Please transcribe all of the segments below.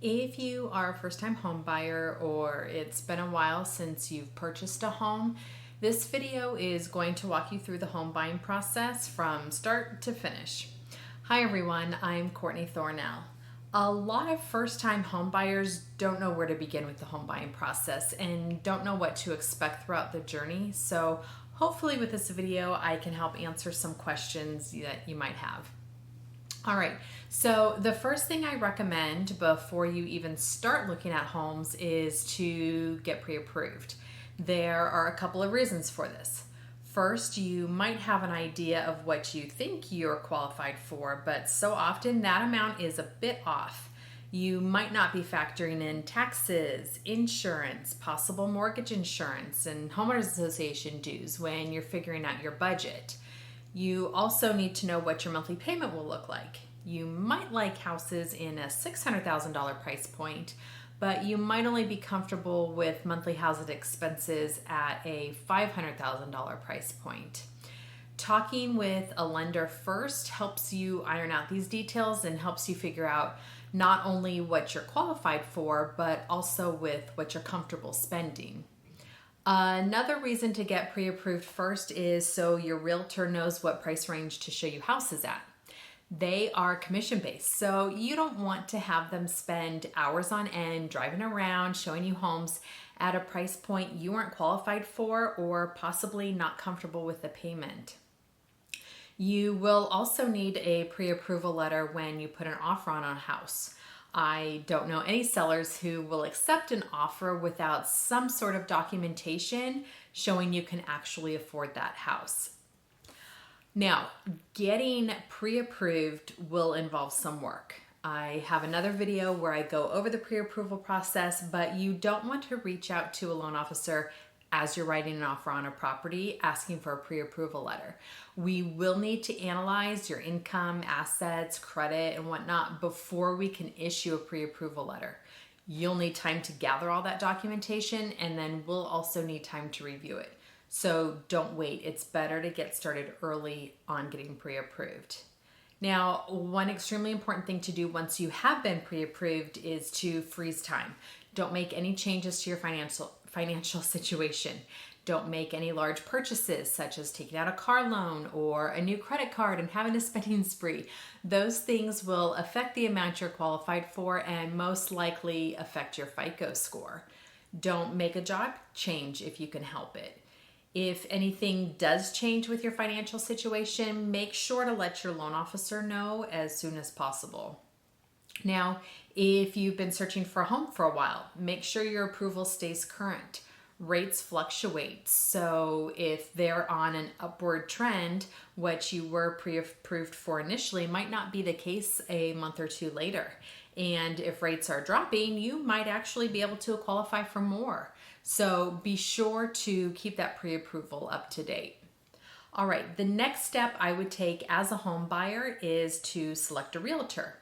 If you are a first-time home buyer or it's been a while since you've purchased a home, this video is going to walk you through the home buying process from start to finish. Hi everyone, I'm Courtney Thornell. A lot of first-time home buyers don't know where to begin with the home buying process and don't know what to expect throughout the journey. So hopefully with this video, I can help answer some questions that you might have. All right, so the first thing I recommend before you even start looking at homes is to get pre-approved. There are a couple of reasons for this. First, you might have an idea of what you think you're qualified for, but so often that amount is a bit off. You might not be factoring in taxes, insurance, possible mortgage insurance, and homeowners association dues when you're figuring out your budget. You also need to know what your monthly payment will look like. You might like houses in a $600,000 price point, but you might only be comfortable with monthly housing expenses at a $500,000 price point. Talking with a lender first helps you iron out these details and helps you figure out not only what you're qualified for, but also with what you're comfortable spending. Another reason to get pre-approved first is so your realtor knows what price range to show you houses at. They are commission-based, so you don't want to have them spend hours on end driving around showing you homes at a price point you weren't qualified for or possibly not comfortable with the payment. You will also need a pre-approval letter when you put an offer on a house. I don't know any sellers who will accept an offer without some sort of documentation showing you can actually afford that house. Now, getting pre-approved will involve some work. I have another video where I go over the pre-approval process, but you don't want to reach out to a loan officer as you're writing an offer on a property asking for a pre-approval letter. We will need to analyze your income, assets, credit, and whatnot before we can issue a pre-approval letter. You'll need time to gather all that documentation, and then we'll also need time to review it. So don't wait. It's better to get started early on getting pre-approved. Now, one extremely important thing to do once you have been pre-approved is to freeze time. Don't make any changes to your financial situation. Don't make any large purchases such as taking out a car loan or a new credit card and having a spending spree. Those things will affect the amount you're qualified for and most likely affect your FICO score. Don't make a job change if you can help it. If anything does change with your financial situation, make sure to let your loan officer know as soon as possible. Now, if you've been searching for a home for a while, make sure your approval stays current. Rates fluctuate, so if they're on an upward trend, what you were pre-approved for initially might not be the case a month or two later. And if rates are dropping, you might actually be able to qualify for more. So be sure to keep that pre-approval up to date. All right, the next step I would take as a home buyer is to select a realtor.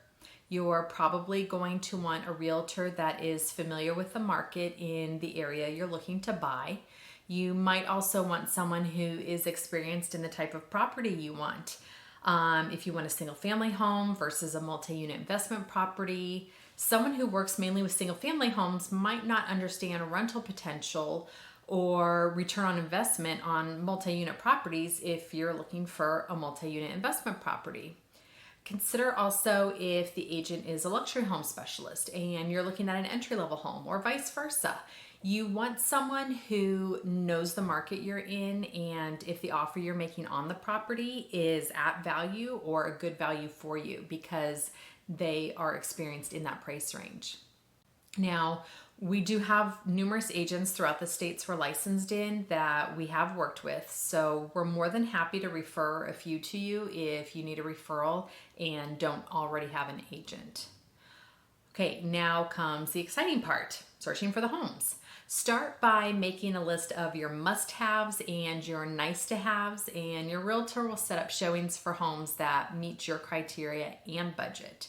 You're probably going to want a realtor that is familiar with the market in the area you're looking to buy. You might also want someone who is experienced in the type of property you want. If you want a single family home versus a multi-unit investment property, someone who works mainly with single family homes might not understand rental potential or return on investment on multi-unit properties if you're looking for a multi-unit investment property. Consider also if the agent is a luxury home specialist and you're looking at an entry-level home or vice versa. You want someone who knows the market you're in and if the offer you're making on the property is at value or a good value for you because they are experienced in that price range. Now, we do have numerous agents throughout the states we're licensed in that we have worked with, so we're more than happy to refer a few to you if you need a referral and don't already have an agent. Okay, now comes the exciting part, searching for the homes. Start by making a list of your must-haves and your nice-to-haves, and your realtor will set up showings for homes that meet your criteria and budget.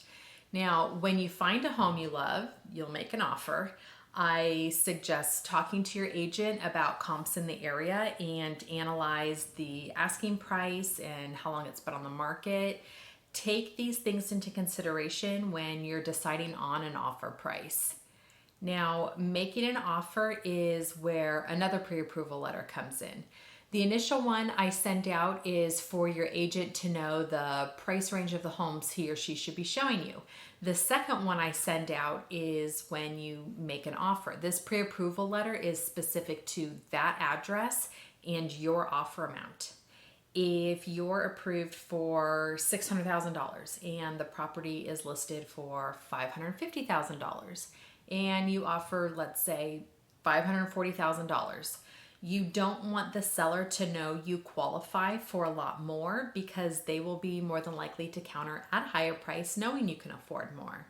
Now, when you find a home you love, you'll make an offer. I suggest talking to your agent about comps in the area and analyze the asking price and how long it's been on the market. Take these things into consideration when you're deciding on an offer price. Now, making an offer is where another pre-approval letter comes in. The initial one I send out is for your agent to know the price range of the homes he or she should be showing you. The second one I send out is when you make an offer. This pre-approval letter is specific to that address and your offer amount. If you're approved for $600,000 and the property is listed for $550,000 and you offer, let's say, $540,000, you don't want the seller to know you qualify for a lot more because they will be more than likely to counter at a higher price knowing you can afford more.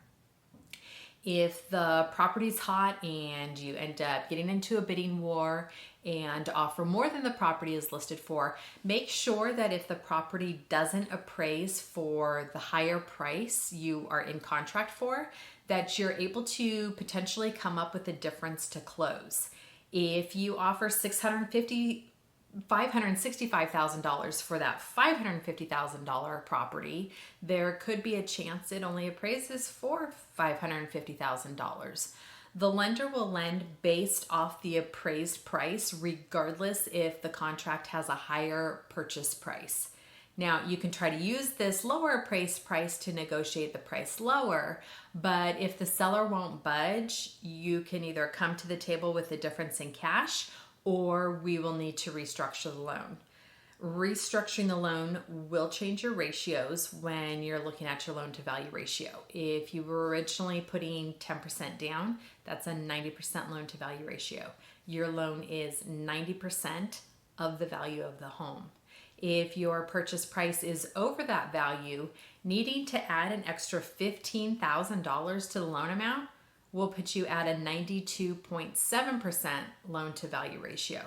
If the property's hot and you end up getting into a bidding war and offer more than the property is listed for, make sure that if the property doesn't appraise for the higher price you are in contract for, that you're able to potentially come up with a difference to close. If you offer $565,000 for that $550,000 property, there could be a chance it only appraises for $550,000. The lender will lend based off the appraised price, regardless if the contract has a higher purchase price. Now, you can try to use this lower appraised price to negotiate the price lower, but if the seller won't budge, you can either come to the table with the difference in cash or we will need to restructure the loan. Restructuring the loan will change your ratios when you're looking at your loan to value ratio. If you were originally putting 10% down, that's a 90% loan to value ratio. Your loan is 90% of the value of the home. If your purchase price is over that value, needing to add an extra $15,000 to the loan amount will put you at a 92.7% loan to value ratio.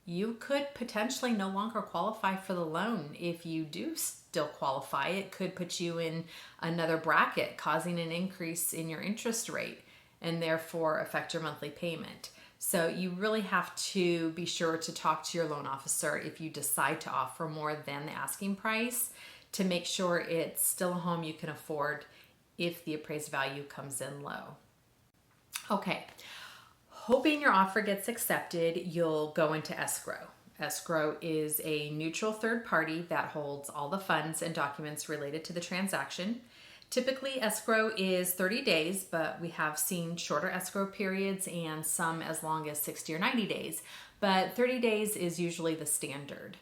You could potentially no longer qualify for the loan. If you do still qualify, it could put you in another bracket, causing an increase in your interest rate and therefore affect your monthly payment. So you really have to be sure to talk to your loan officer if you decide to offer more than the asking price to make sure it's still a home you can afford if the appraised value comes in low. Okay, hoping your offer gets accepted, you'll go into escrow. Escrow is a neutral third party that holds all the funds and documents related to the transaction. Typically, escrow is 30 days, but we have seen shorter escrow periods and some as long as 60 or 90 days. But 30 days is usually the standard.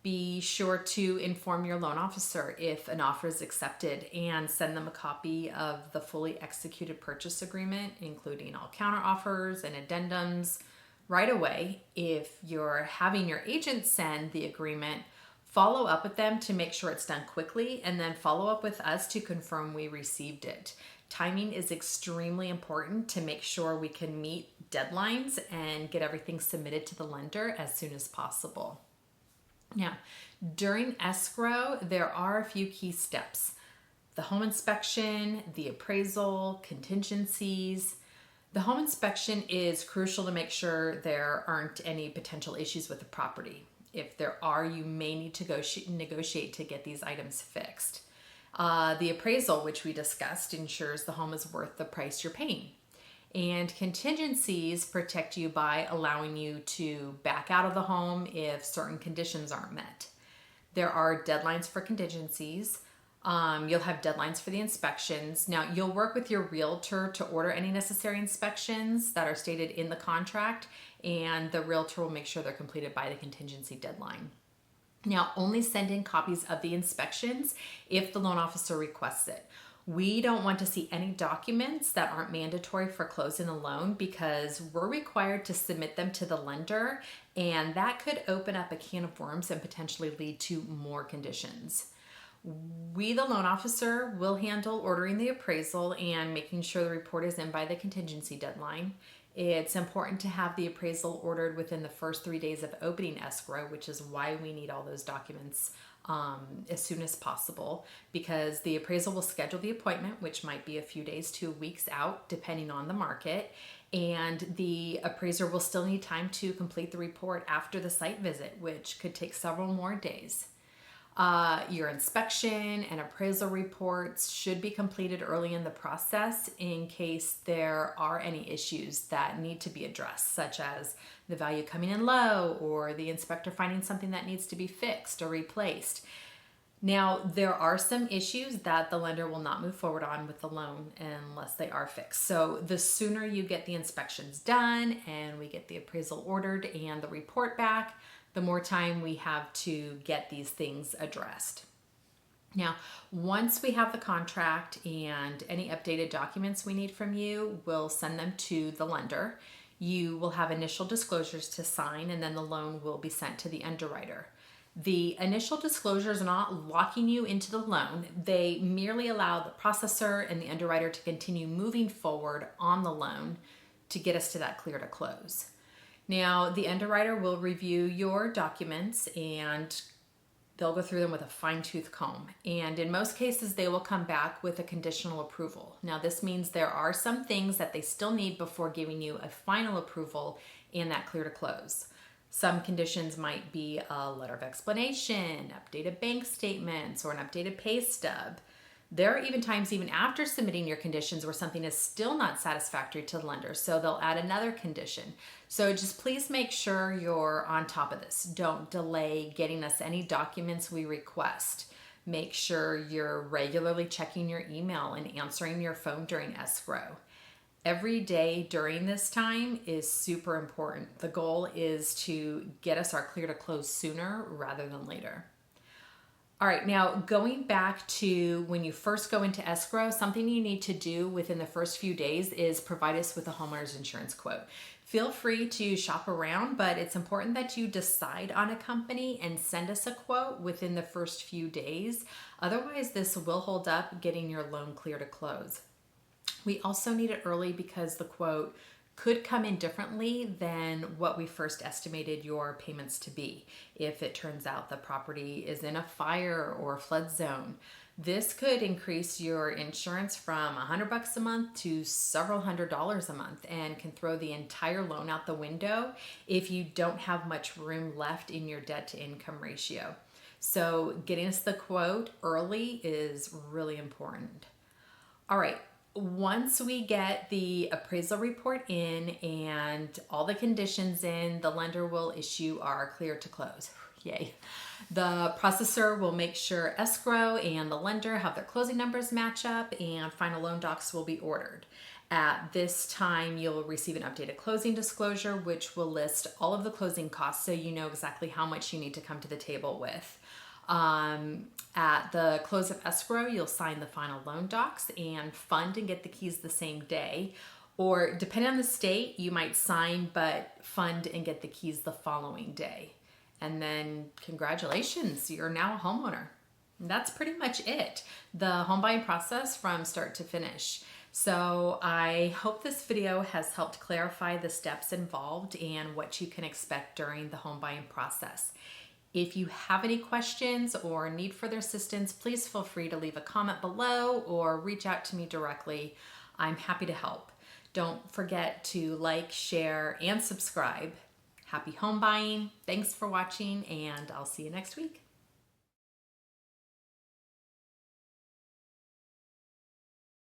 Be sure to inform your loan officer if an offer is accepted and send them a copy of the fully executed purchase agreement, including all counteroffers and addendums right away. If you're having your agent send the agreement, follow up with them to make sure it's done quickly, and then follow up with us to confirm we received it. Timing is extremely important to make sure we can meet deadlines and get everything submitted to the lender as soon as possible. Now, during escrow, there are a few key steps. The home inspection, the appraisal, contingencies. The home inspection is crucial to make sure there aren't any potential issues with the property. If there are, you may need to negotiate to get these items fixed. The appraisal, which we discussed, ensures the home is worth the price you're paying. And contingencies protect you by allowing you to back out of the home if certain conditions aren't met. There are deadlines for contingencies. You'll have deadlines for the inspections. Now, you'll work with your realtor to order any necessary inspections that are stated in the contract, and the realtor will make sure they're completed by the contingency deadline. Now, only send in copies of the inspections if the loan officer requests it. We don't want to see any documents that aren't mandatory for closing a loan because we're required to submit them to the lender, and that could open up a can of worms and potentially lead to more conditions. We, the loan officer, will handle ordering the appraisal and making sure the report is in by the contingency deadline. It's important to have the appraisal ordered within the first 3 days of opening escrow, which is why we need all those documents as soon as possible, because the appraisal will schedule the appointment, which might be a few days to weeks out, depending on the market. And the appraiser will still need time to complete the report after the site visit, which could take several more days. Your inspection and appraisal reports should be completed early in the process in case there are any issues that need to be addressed, such as the value coming in low or the inspector finding something that needs to be fixed or replaced. Now, there are some issues that the lender will not move forward on with the loan unless they are fixed. So the sooner you get the inspections done and we get the appraisal ordered and the report back, the more time we have to get these things addressed. Now, once we have the contract and any updated documents we need from you, we'll send them to the lender. You will have initial disclosures to sign, and then the loan will be sent to the underwriter. The initial disclosures are not locking you into the loan. They merely allow the processor and the underwriter to continue moving forward on the loan to get us to that clear to close. Now, the underwriter will review your documents and they'll go through them with a fine-tooth comb. And in most cases, they will come back with a conditional approval. Now, this means there are some things that they still need before giving you a final approval and that clear to close. Some conditions might be a letter of explanation, updated bank statements, or an updated pay stub. There are even times, even after submitting your conditions, where something is still not satisfactory to the lender, so they'll add another condition. So just please make sure you're on top of this. Don't delay getting us any documents we request. Make sure you're regularly checking your email and answering your phone during escrow. Every day during this time is super important. The goal is to get us our clear to close sooner rather than later. All right, now going back to when you first go into escrow, something you need to do within the first few days is provide us with a homeowner's insurance quote. Feel free to shop around, but it's important that you decide on a company and send us a quote within the first few days. Otherwise, this will hold up getting your loan clear to close. We also need it early because the quote could come in differently than what we first estimated your payments to be. If it turns out the property is in a fire or flood zone, this could increase your insurance from $100 a month to several $100s a month and can throw the entire loan out the window if you don't have much room left in your debt to income ratio. So getting us the quote early is really important. All right. Once we get the appraisal report in and all the conditions in, the lender will issue our clear to close. Yay. The processor will make sure escrow and the lender have their closing numbers match up and final loan docs will be ordered. At this time, you'll receive an updated closing disclosure, which will list all of the closing costs so you know exactly how much you need to come to the table with. At the close of escrow, you'll sign the final loan docs and fund and get the keys the same day. Or depending on the state, you might sign but fund and get the keys the following day. And then congratulations, you're now a homeowner. That's pretty much it. The home buying process from start to finish. So I hope this video has helped clarify the steps involved and what you can expect during the home buying process. If you have any questions or need further assistance, please feel free to leave a comment below or reach out to me directly. I'm happy to help. Don't forget to like, share, and subscribe. Happy home buying. Thanks for watching, and I'll see you next week.